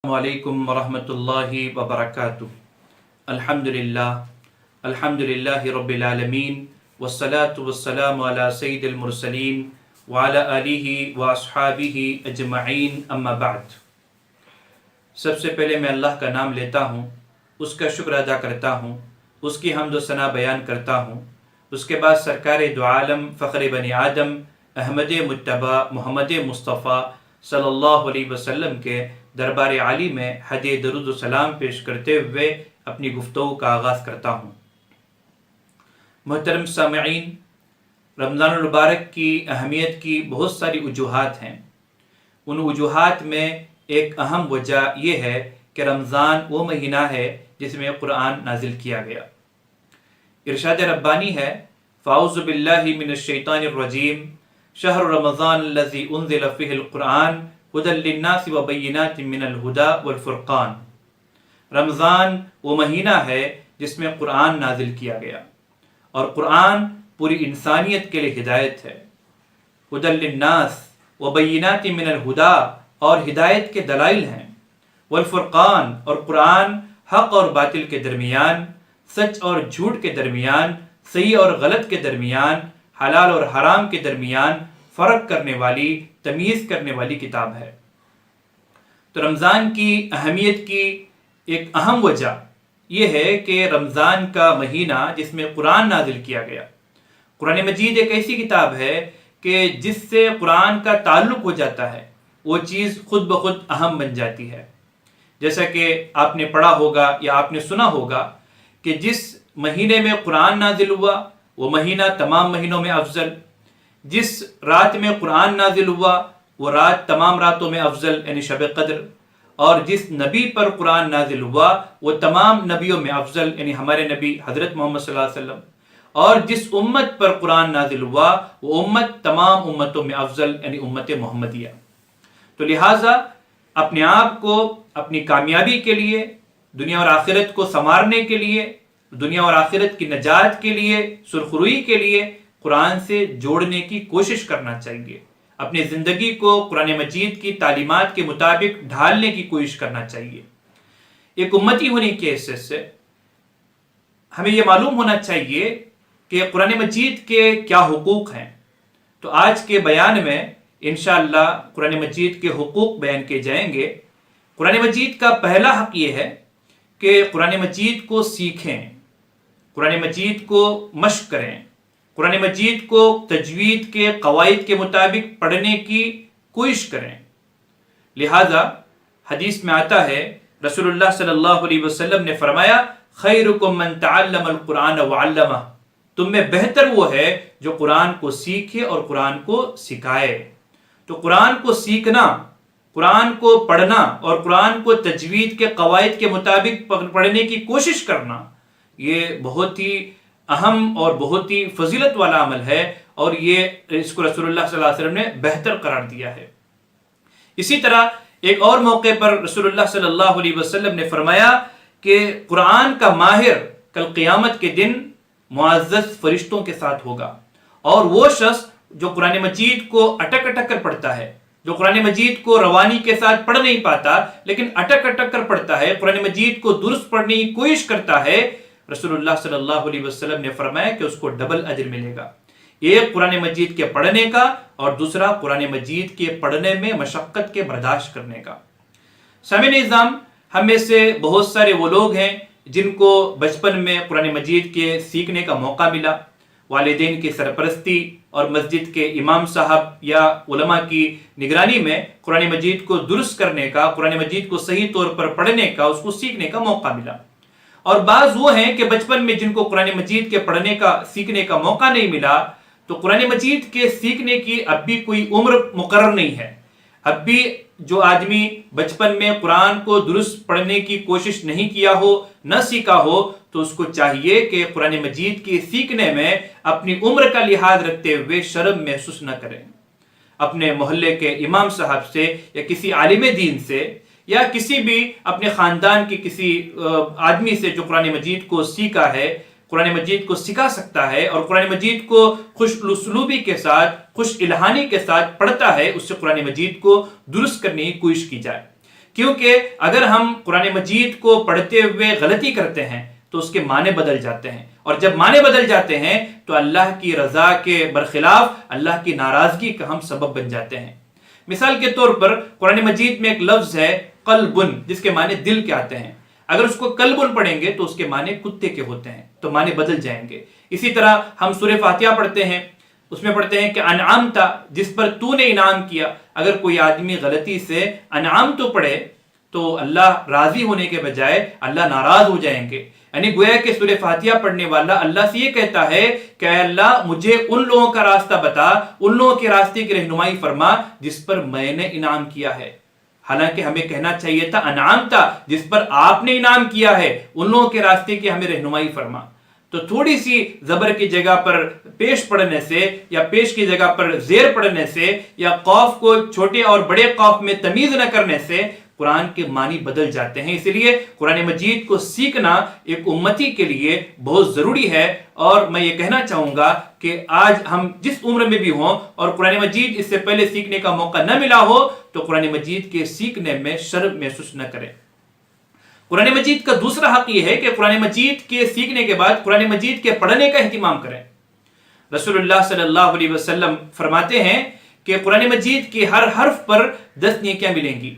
السلام علیکم ورحمۃ اللہ وبرکاتہ۔ الحمدللہ رب العالمین والصلاة والسلام علی سید المرسلین وعلی آلہ واصحابہ اجمعین، اما بعد۔ سب سے پہلے میں اللہ کا نام لیتا ہوں، اس کا شکر ادا کرتا ہوں، اس کی حمد و ثنا بیان کرتا ہوں۔ اس کے بعد سرکار دو عالم فخر بنی آدم احمد مجتبیٰ محمد مصطفیٰ صلی اللہ علیہ وسلم کے دربار عالی میں ہدیہ درود و سلام پیش کرتے ہوئے اپنی گفتگو کا آغاز کرتا ہوں۔ محترم سامعین، رمضان المبارک کی اہمیت کی بہت ساری وجوہات ہیں۔ ان وجوہات میں ایک اہم وجہ یہ ہے کہ رمضان وہ مہینہ ہے جس میں قرآن نازل کیا گیا۔ ارشاد ربانی ہے، فاعوذ باللہ من الشیطان الرجیم، شہر رمضان الذی انزل فیہ القرآن ھدی للناس وبینات من الہدی والفرقان۔ رمضان وہ مہینہ ہے جس میں قرآن نازل کیا گیا، اور قرآن پوری انسانیت کے لیے ہدایت ہے۔ ھدی للناس وبینات من الہدی، اور ہدایت کے دلائل ہیں، والفرقان، اور قرآن حق اور باطل کے درمیان، سچ اور جھوٹ کے درمیان، صحیح اور غلط کے درمیان، حلال اور حرام کے درمیان فرق کرنے والی، تمیز کرنے والی کتاب ہے۔ تو رمضان کی اہمیت کی ایک اہم وجہ یہ ہے کہ رمضان کا مہینہ جس میں قرآن نازل کیا گیا۔ قرآن مجید ایک ایسی کتاب ہے کہ جس سے قرآن کا تعلق ہو جاتا ہے، وہ چیز خود بخود اہم بن جاتی ہے۔ جیسا کہ آپ نے پڑھا ہوگا یا آپ نے سنا ہوگا کہ جس مہینے میں قرآن نازل ہوا وہ مہینہ تمام مہینوں میں افضل، جس رات میں قرآن نازل ہوا وہ رات تمام راتوں میں افضل، یعنی شب قدر، اور جس نبی پر قرآن نازل ہوا وہ تمام نبیوں میں افضل، یعنی ہمارے نبی حضرت محمد صلی اللہ علیہ وسلم، اور جس امت پر قرآن نازل ہوا وہ امت تمام امتوں میں افضل، یعنی امت محمدیہ۔ تو لہٰذا اپنے آپ کو اپنی کامیابی کے لیے، دنیا اور آخرت کو سنوارنے کے لیے، دنیا اور آخرت کی نجات کے لیے، سرخروئی کے لیے قرآن سے جوڑنے کی کوشش کرنا چاہیے۔ اپنی زندگی کو قرآن مجید کی تعلیمات کے مطابق ڈھالنے کی کوشش کرنا چاہیے۔ ایک امتی ہونے کی حیثیت سے ہمیں یہ معلوم ہونا چاہیے کہ قرآن مجید کے کیا حقوق ہیں۔ تو آج کے بیان میں انشاءاللہ قرآن مجید کے حقوق بیان کیے جائیں گے۔ قرآن مجید کا پہلا حق یہ ہے کہ قرآن مجید کو سیکھیں، قرآن مجید کو مشق کریں، قرآن مجید کو تجوید کے قواعد کے مطابق پڑھنے کی کوشش کریں۔ لہذا حدیث میں آتا ہے، رسول اللہ صلی اللہ علیہ وسلم نے فرمایا، خیرکم من تعلم القرآن وعلمہ، تم میں بہتر وہ ہے جو قرآن کو سیکھے اور قرآن کو سکھائے۔ تو قرآن کو سیکھنا، قرآن کو پڑھنا اور قرآن کو تجوید کے قواعد کے مطابق پڑھنے کی کوشش کرنا، یہ بہت ہی اہم اور بہت ہی فضیلت والا عمل ہے، اور یہ اس کو رسول اللہ صلی اللہ علیہ وسلم نے بہتر قرار دیا ہے۔ اسی طرح ایک اور موقع پر رسول اللہ صلی اللہ علیہ وسلم نے فرمایا کہ قرآن کا ماہر کل قیامت کے دن معزز فرشتوں کے ساتھ ہوگا، اور وہ شخص جو قرآن مجید کو اٹک اٹک کر پڑھتا ہے، جو قرآن مجید کو روانی کے ساتھ پڑھ نہیں پاتا لیکن اٹک اٹک کر پڑھتا ہے، قرآن مجید کو درست پڑھنے کی کوشش کرتا ہے، رسول اللہ صلی اللہ علیہ وسلم نے فرمایا کہ اس کو ڈبل اجر ملے گا، ایک قرآن مجید کے پڑھنے کا اور دوسرا قرآن مجید کے پڑھنے میں مشقت کے برداشت کرنے کا۔ سامعین نظام، ہم میں سے بہت سارے وہ لوگ ہیں جن کو بچپن میں قرآن مجید کے سیکھنے کا موقع ملا، والدین کی سرپرستی اور مسجد کے امام صاحب یا علماء کی نگرانی میں قرآن مجید کو درست کرنے کا، قرآن مجید کو صحیح طور پر پڑھنے کا، اس کو سیکھنے کا موقع ملا۔ اور بعض وہ ہیں کہ بچپن میں جن کو قرآن مجید کے پڑھنے کا، سیکھنے کا موقع نہیں ملا، تو قرآن مجید کے سیکھنے کی اب بھی کوئی عمر مقرر نہیں ہے۔ اب بھی جو آدمی بچپن میں قرآن کو درست پڑھنے کی کوشش نہیں کیا ہو، نہ سیکھا ہو، تو اس کو چاہیے کہ قرآن مجید کے سیکھنے میں اپنی عمر کا لحاظ رکھتے ہوئے شرم محسوس نہ کریں۔ اپنے محلے کے امام صاحب سے یا کسی عالم دین سے یا کسی بھی اپنے خاندان کے کسی آدمی سے جو قرآن مجید کو سیکھا ہے، قرآن مجید کو سکھا سکتا ہے اور قرآن مجید کو خوش اسلوبی کے ساتھ، خوش الہانی کے ساتھ پڑھتا ہے، اس سے قرآن مجید کو درست کرنے کی کوشش کی جائے۔ کیونکہ اگر ہم قرآن مجید کو پڑھتے ہوئے غلطی کرتے ہیں تو اس کے معنی بدل جاتے ہیں، اور جب معنی بدل جاتے ہیں تو اللہ کی رضا کے برخلاف اللہ کی ناراضگی کا ہم سبب بن جاتے ہیں۔ مثال کے طور پر قرآن مجید میں ایک لفظ ہے قلبن، جس کے معنی دل کے آتے ہیں، اگر اس کو قلبن پڑھیں گے تو اس کے معنی کتے کے ہوتے ہیں، تو معنی بدل جائیں گے۔ اسی طرح ہم سورہ فاتحہ پڑھتے ہیں، اس میں پڑھتے ہیں کہ انعامتا، جس پر تو نے انعام کیا، اگر کوئی آدمی غلطی سے انعام تو پڑھے تو اللہ راضی ہونے کے بجائے اللہ ناراض ہو جائیں گے، یعنی گویا کہ سورہ فاتحہ پڑھنے والا اللہ سے یہ کہتا ہے کہ اے اللہ مجھے ان لوگوں کا راستہ بتا، ان لوگوں کے راستے کی رہنمائی فرما جس پر میں نے انعام کیا ہے، حالانکہ ہمیں کہنا چاہیے تھا انعام تھا جس پر آپ نے انعام کیا ہے، ان لوگوں کے راستے کی ہمیں رہنمائی فرما۔ تو تھوڑی سی زبر کی جگہ پر پیش پڑھنے سے یا پیش کی جگہ پر زیر پڑھنے سے یا قاف کو چھوٹے اور بڑے قاف میں تمیز نہ کرنے سے قرآن کے معنی بدل جاتے ہیں۔ اسی لیے قرآن مجید کو سیکھنا ایک امتی کے لیے بہت ضروری ہے، اور میں یہ کہنا چاہوں گا کہ آج ہم جس عمر میں بھی ہوں اور قرآن مجید اس سے پہلے سیکھنے کا موقع نہ ملا ہو تو قرآن مجید کے سیکھنے میں شرم محسوس نہ کریں۔ قرآن مجید کا دوسرا حق یہ ہے کہ قرآن مجید کے سیکھنے کے بعد قرآن مجید کے پڑھنے کا اہتمام کریں۔ رسول اللہ صلی اللہ علیہ وسلم فرماتے ہیں کہ قرآن مجید کے ہر حرف پر 10 نیکیاں ملیں گی،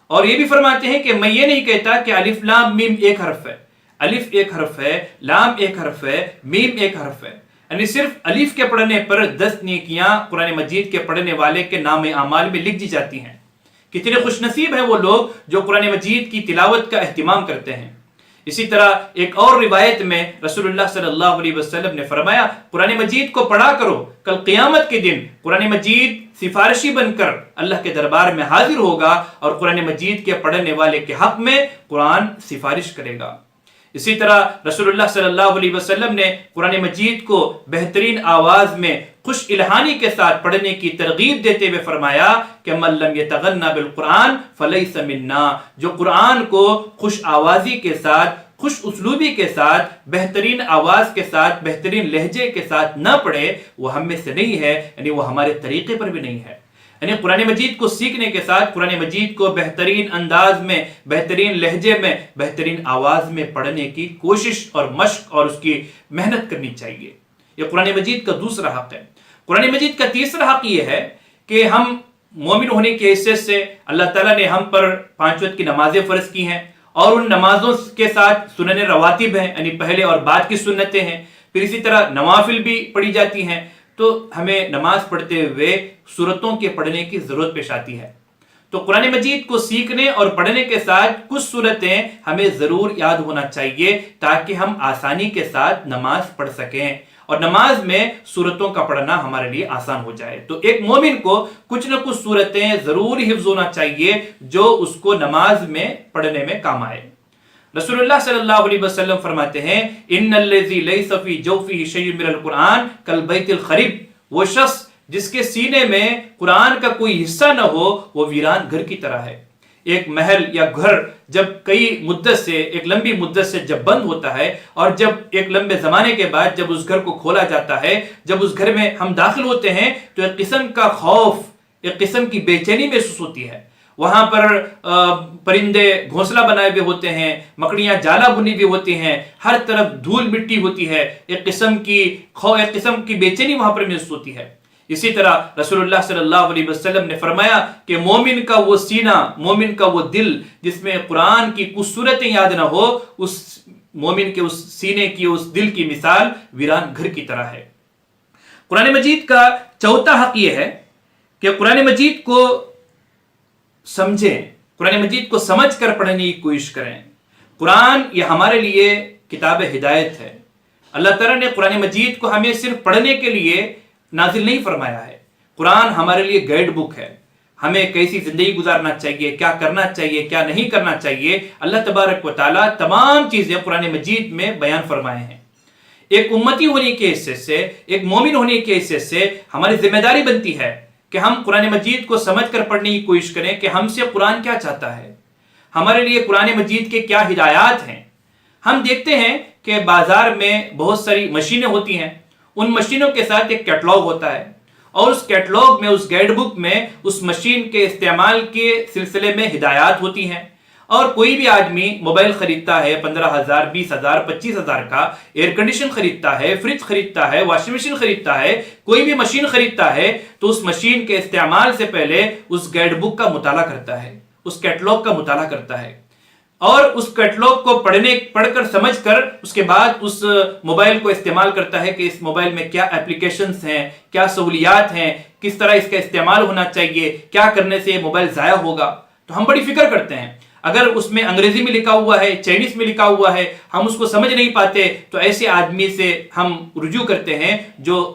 اور یہ بھی فرماتے ہیں کہ میں یہ نہیں کہتا کہ الف لام میم ایک حرف ہے، الف ایک حرف ہے، لام ایک حرف ہے، میم ایک حرف ہے، یعنی صرف الف کے پڑھنے پر 10 نیکیاں قرآن مجید کے پڑھنے والے کے نام اعمال میں لکھ دی جاتی ہیں۔ کتنے خوش نصیب ہیں وہ لوگ جو قرآن مجید کی تلاوت کا اہتمام کرتے ہیں۔ اسی طرح ایک اور روایت میں رسول اللہ صلی اللہ علیہ وسلم نے فرمایا قرآن مجید کو پڑھا کرو، کل قیامت کے دن قرآن مجید سفارشی بن کر اللہ کے دربار میں حاضر ہوگا اور قرآن مجید کے پڑھنے والے کے حق میں قرآن سفارش کرے گا۔ اسی طرح رسول اللہ صلی اللہ علیہ وسلم نے قرآن مجید کو بہترین آواز میں خوش الہانی کے ساتھ پڑھنے کی ترغیب دیتے ہوئے فرمایا کہ من لم یتغنى بالقرآن فلیس منا، جو قرآن کو خوش آوازی کے ساتھ، خوش اسلوبی کے ساتھ، بہترین آواز کے ساتھ، بہترین لہجے کے ساتھ نہ پڑھے وہ ہم میں سے نہیں ہے، یعنی وہ ہمارے طریقے پر بھی نہیں ہے۔ یعنی قرآن مجید کو سیکھنے کے ساتھ قرآن مجید کو بہترین انداز میں، بہترین لہجے میں، بہترین آواز میں پڑھنے کی کوشش اور مشق اور اس کی محنت کرنی چاہیے۔ یہ قرآن مجید کا دوسرا حق ہے۔ قرآن مجید کا تیسرا حق یہ ہے کہ ہم مومن ہونے کی حیثیت سے اللہ تعالیٰ نے ہم پر 5 وقت کی نمازیں فرض کی ہیں، اور ان نمازوں کے ساتھ سنن رواتب ہیں، یعنی پہلے اور بعد کی سنتیں ہیں، پھر اسی طرح نوافل بھی پڑھی جاتی ہیں، تو ہمیں نماز پڑھتے ہوئے سورتوں کے پڑھنے کی ضرورت پیش آتی ہے۔ تو قرآن مجید کو سیکھنے اور پڑھنے کے ساتھ کچھ سورتیں ہمیں ضرور یاد ہونا چاہیے تاکہ ہم آسانی کے ساتھ نماز پڑھ سکیں، اور نماز میں سورتوں کا پڑھنا ہمارے لیے آسان ہو جائے۔ تو ایک مومن کو کچھ نہ کچھ سورتیں ضرور حفظ ہونا چاہیے جو اس کو نماز میں پڑھنے میں کام آئے۔ رسول اللہ صلی اللہ علیہ وسلم فرماتے ہیں ان الذی لیس فی جوفہ شیء من القرآن کالبیت الخرب، وہ شخص جس کے سینے میں قرآن کا کوئی حصہ نہ ہو وہ ویران گھر کی طرح ہے۔ ایک محل یا گھر جب کئی مدت سے، ایک لمبی مدت سے جب بند ہوتا ہے، اور جب ایک لمبے زمانے کے بعد جب اس گھر کو کھولا جاتا ہے، جب اس گھر میں ہم داخل ہوتے ہیں تو ایک قسم کا خوف، ایک قسم کی بے چینی محسوس ہوتی ہے۔ وہاں پر پرندے گھونسلہ بنائے ہوئے ہوتے ہیں، مکڑیاں جالا بنی ہوئی ہوتی ہیں، ہر طرف دھول مٹی ہوتی ہے، ایک قسم کی بے چینی وہاں پر محسوس ہوتی ہے۔ اسی طرح رسول اللہ صلی اللہ علیہ وسلم نے فرمایا کہ مومن کا وہ سینہ، مومن کا وہ دل جس میں قرآن کی کچھ صورتیں یاد نہ ہو، اس مومن کے اس سینے کی، اس دل کی مثال ویران گھر کی طرح ہے۔ قرآن مجید کا چوتھا حق یہ ہے کہ قرآن مجید کو سمجھیں، قرآن مجید کو سمجھ کر پڑھنے کی کوشش کریں۔ قرآن یہ ہمارے لیے کتاب ہدایت ہے۔ اللہ تعالیٰ نے قرآن مجید کو ہمیں صرف پڑھنے کے لیے نازل نہیں فرمایا ہے، قرآن ہمارے لیے گائیڈ بک ہے، ہمیں کیسی زندگی گزارنا چاہیے، کیا کرنا چاہیے، کیا نہیں کرنا چاہیے، اللہ تبارک و تعالیٰ تمام چیزیں قرآن مجید میں بیان فرمائے ہیں۔ ایک امتی ہونے کی حیثیت سے، ایک مومن ہونے کی حیثیت سے ہماری ذمہ داری بنتی ہے کہ ہم قرآن مجید کو سمجھ کر پڑھنے کی کوشش کریں کہ ہم سے قرآن کیا چاہتا ہے، ہمارے لیے قرآن مجید کے کیا ہدایات ہیں۔ ہم دیکھتے ہیں کہ بازار میں بہت ساری مشینیں ہوتی ہیں، ان مشینوں کے ساتھ ایک کیٹلاگ ہوتا ہے، اور اس کیٹلاگ میں، اس گائیڈ بک میں اس مشین کے استعمال کے سلسلے میں ہدایات ہوتی ہیں. اور کوئی بھی آدمی موبائل خریدتا ہے 15,000 20,000 25,000 کا، ایئر کنڈیشن خریدتا ہے، فریج خریدتا ہے، واشنگ مشین خریدتا ہے، کوئی بھی مشین خریدتا ہے، تو اس مشین کے استعمال سے پہلے اس گائیڈ بک کا مطالعہ کرتا ہے، اس کیٹلاگ کا مطالعہ کرتا ہے، اور اس کیٹلاگ کو پڑھ کر سمجھ کر اس کے بعد اس موبائل کو استعمال کرتا ہے کہ اس موبائل میں کیا اپلیکیشنز ہیں، کیا سہولیات ہیں، کس طرح اس کا استعمال ہونا چاہیے، کیا کرنے سے یہ موبائل ضائع ہوگا. تو ہم بڑی فکر کرتے ہیں. اگر اس میں انگریزی میں لکھا ہوا ہے، چائنیز میں لکھا ہوا ہے، ہم اس کو سمجھ نہیں پاتے تو ایسے آدمی سے ہم رجوع کرتے ہیں جو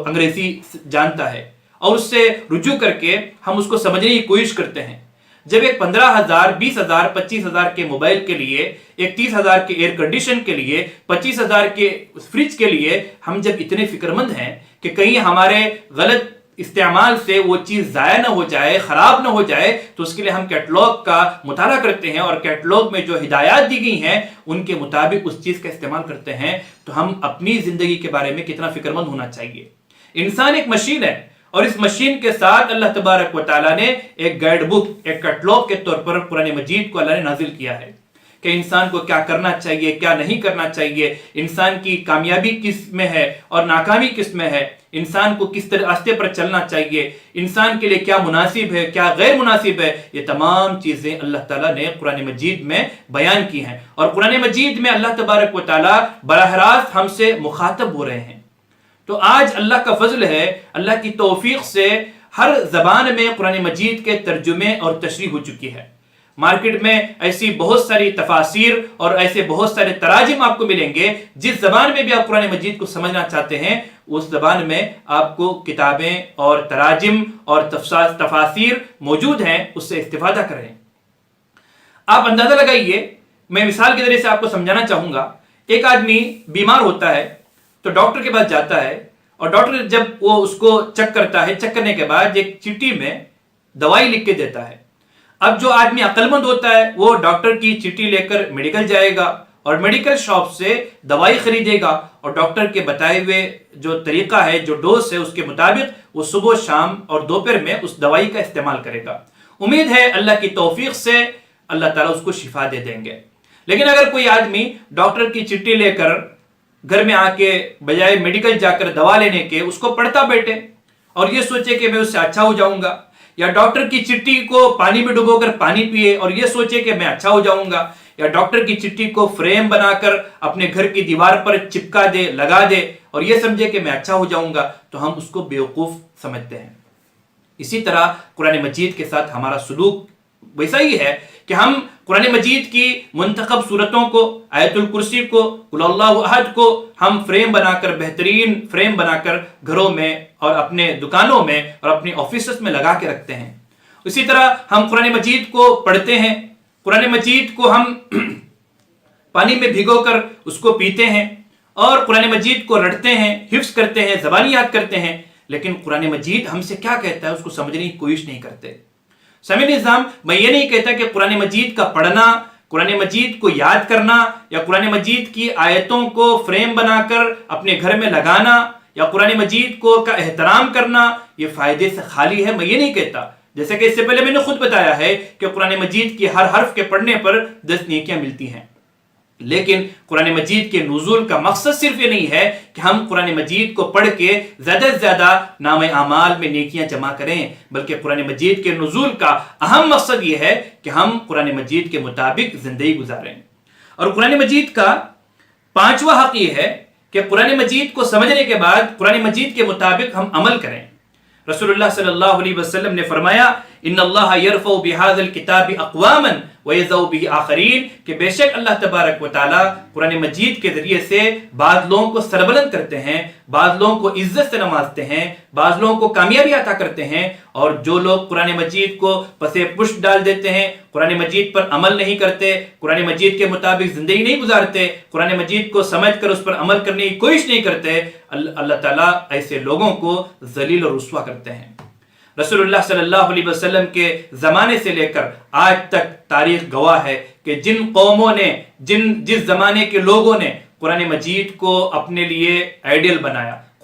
انگریزی جانتا ہے، اور اس سے رجوع کر کے ہم اس کو سمجھنے کی کوشش کرتے ہیں. جب ایک 15,000 20,000 25,000 کے موبائل کے لیے، ایک 30,000 کے ایئر کنڈیشن کے لیے، 25,000 کے فریج کے لیے ہم جب اتنے فکر مند ہیں کہ کہیں ہمارے غلط استعمال سے وہ چیز ضائع نہ ہو جائے، خراب نہ ہو جائے، تو اس کے لیے ہم کیٹلاگ کا مطالعہ کرتے ہیں، اور کیٹلاگ میں جو ہدایات دی گئی ہیں ان کے مطابق اس چیز کا استعمال کرتے ہیں. تو ہم اپنی زندگی کے بارے میں کتنا فکر مند ہونا چاہیے. انسان ایک مشین ہے، اور اس مشین کے ساتھ اللہ تبارک و تعالیٰ نے ایک گائیڈ بک، ایک کیٹلاگ کے طور پر قرآن مجید کو اللہ نے نازل کیا ہے کہ انسان کو کیا کرنا چاہیے، کیا نہیں کرنا چاہیے، انسان کی کامیابی کس میں ہے اور ناکامی کس میں ہے، انسان کو کس طرح راستے پر چلنا چاہیے، انسان کے لیے کیا مناسب ہے، کیا غیر مناسب ہے. یہ تمام چیزیں اللہ تعالیٰ نے قرآن مجید میں بیان کی ہیں، اور قرآن مجید میں اللہ تبارک و تعالیٰ براہ راست ہم سے مخاطب ہو رہے ہیں. تو آج اللہ کا فضل ہے، اللہ کی توفیق سے ہر زبان میں قرآن مجید کے ترجمے اور تشریح ہو چکی ہے. مارکیٹ میں ایسی بہت ساری تفاسیر اور ایسے بہت سارے تراجم آپ کو ملیں گے. جس زبان میں بھی آپ قرآن مجید کو سمجھنا چاہتے ہیں اس زبان میں آپ کو کتابیں اور تراجم اور تفاسیر موجود ہیں، اس سے استفادہ کریں. آپ اندازہ لگائیے، میں مثال کے ذریعے سے آپ کو سمجھانا چاہوں گا. ایک آدمی بیمار ہوتا ہے تو ڈاکٹر کے پاس جاتا ہے، اور ڈاکٹر جب وہ اس کو چیک کرتا ہے، چیک کرنے کے بعد ایک چٹھی میں دوائی لکھ کے دیتا ہے. اب جو آدمی عقل مند ہوتا ہے وہ ڈاکٹر کی چٹھی لے کر میڈیکل جائے گا، اور میڈیکل شاپ سے دوائی خریدے گا، اور ڈاکٹر کے بتائے ہوئے جو طریقہ ہے، جو ڈوز ہے، اس کے مطابق وہ صبح شام اور دوپہر میں اس دوائی کا استعمال کرے گا. امید ہے اللہ کی توفیق سے اللہ تعالیٰ اس کو شفا دے دیں گے. لیکن اگر کوئی آدمی ڈاکٹر کی چٹھی لے کر گھر میں آ کے بجائے میڈیکل جا کر دوا لینے کے اس کو پڑھتا بیٹھے اور یہ سوچے کہ میں اس سے اچھا ہو جاؤں گا، یا ڈاکٹر کی چٹھی کو پانی میں ڈبو کر پانی پیے اور یہ سوچے کہ میں اچھا ہو جاؤں گا، یا ڈاکٹر کی چٹھی کو فریم بنا کر اپنے گھر کی دیوار پر چپکا دے، لگا دے اور یہ سمجھے کہ میں اچھا ہو جاؤں گا، تو ہم اس کو بیوقوف سمجھتے ہیں. اسی طرح قرآن مجید کے ساتھ ہمارا سلوک ویسا ہی ہے کہ ہم قرآن مجید کی منتخب صورتوں کو، آیت الکرسی کو، قل اللہ احد کو ہم فریم بنا کر، بہترین فریم بنا کر گھروں میں اور اپنے دکانوں میں اور اپنے آفیسز میں لگا کے رکھتے ہیں. اسی طرح ہم قرآن مجید کو پڑھتے ہیں، قرآن مجید کو ہم پانی میں بھگو کر اس کو پیتے ہیں، اور قرآن مجید کو رٹتے ہیں، حفظ کرتے ہیں، زبانی یاد کرتے ہیں. لیکن قرآن مجید ہم سے کیا کہتا ہے اس کو سمجھنے کی کوشش نہیں کرتے. سامعین نظام، میں یہ نہیں کہتا کہ قرآن مجید کا پڑھنا، قرآن مجید کو یاد کرنا، یا قرآن مجید کی آیتوں کو فریم بنا کر اپنے گھر میں لگانا، یا قرآن مجید کو کا احترام کرنا یہ فائدے سے خالی ہے. میں یہ نہیں کہتا. جیسے کہ اس سے پہلے میں نے خود بتایا ہے کہ قرآن مجید کی ہر حرف کے پڑھنے پر 10 نیکیاں ملتی ہیں. لیکن قرآن مجید کے نزول کا مقصد صرف یہ نہیں ہے کہ ہم قرآن مجید کو پڑھ کے زیادہ سے زیادہ نام اعمال میں نیکیاں جمع کریں، بلکہ قرآن مجید کے نزول کا اہم مقصد یہ ہے کہ ہم قرآن مجید کے مطابق زندگی گزاریں. اور قرآن مجید کا 5واں حق یہ ہے کہ قرآن مجید کو سمجھنے کے بعد قرآن مجید کے مطابق ہم عمل کریں. رسول اللہ صلی اللہ علیہ وسلم نے فرمایا، ان اللہ یرفع بہذا الکتاب اقواما ویضع به آخرین، کہ بے شک اللہ تبارک و تعالی قرآن مجید کے ذریعے سے بعض لوگوں کو سربلند کرتے ہیں، بعض لوگوں کو عزت سے نوازتے ہیں، بعض لوگوں کو کامیابی عطا کرتے ہیں. اور جو لوگ قرآن مجید کو پسے پشت ڈال دیتے ہیں، قرآن مجید پر عمل نہیں کرتے، قرآن مجید کے مطابق زندگی نہیں گزارتے، قرآن مجید کو سمجھ کر اس پر عمل کرنے کی کوشش نہیں کرتے، اللہ تعالیٰ ایسے لوگوں کو ذلیل اور رسوا کرتے ہیں. رسول اللہ صلی اللہ علیہ وسلم کے زمانے سے لے کر آج تک تاریخ گواہ ہے کہ جن قوموں نے، جس زمانے کے لوگوں نے قرآن مجید کو اپنے لیے آئیڈیل بنایا،